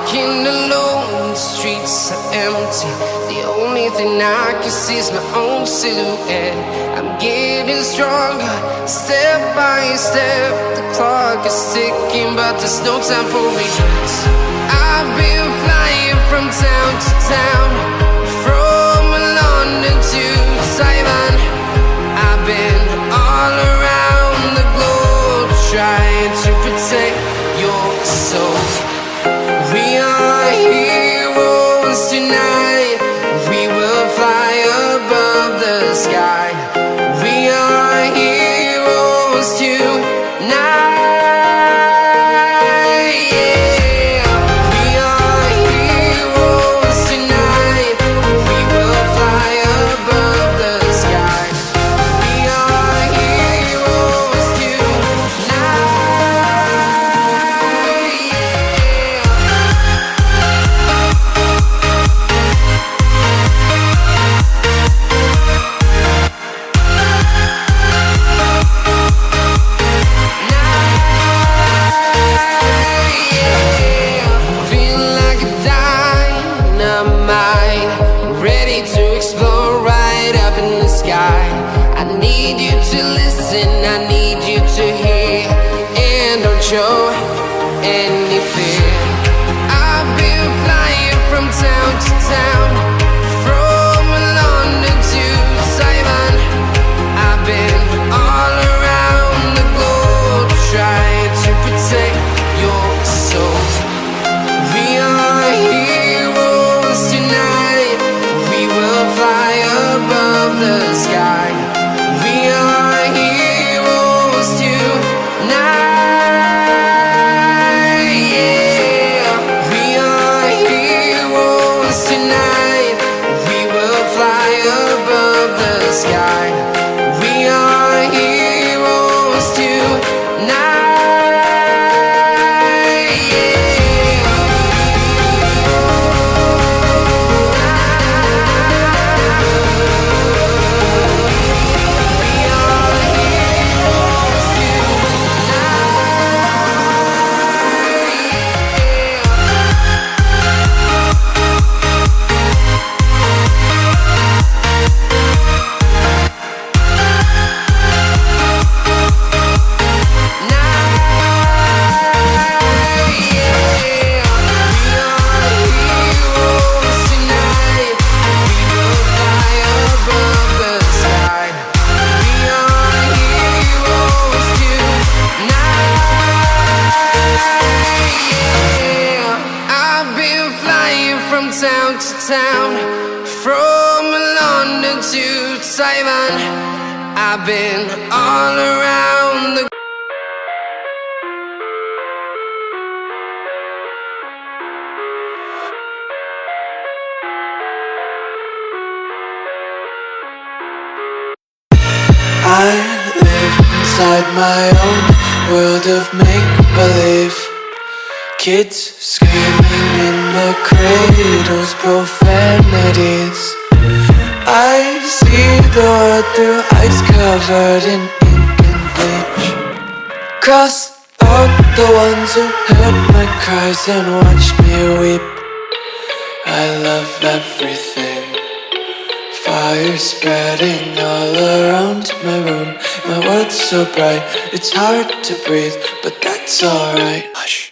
walking alone, the streets are empty. The only thing I can see is my own silhouette. I'm getting stronger, step by step. The clock is ticking, but there's no time for regrets. I've been flying from town to town, from London to Taiwan. I've been all around the globe, trying to protect your soul. We are heroes tonight. We will fly above the sky. We are heroes tonight. Yeah. We are heroes tonight. We will fly above the sky. We are heroes tonight. Feeling like a dynamite, ready to explode right up in the sky. I need you to listen, I need you to hear, and don't show any fear. I've been flying from town to town, from London to Taiwan. I've been all around the globe, trying to protect your soul. We are heroes tonight. We will fly above the sky. We are heroes tonight. Yeah. We are heroes tonight. We will fly above the sky. We are heroes tonight. Town to town, from London to Taiwan. I've been all around the I live inside my own world of make-believe. Kids screaming in the cradles, profanities. I see the world through ice covered in ink and bleach. Cross out the ones who heard my cries and watched me weep. I love everything. Fire spreading all around my room. My world's so bright, it's hard to breathe, but that's alright. Hush.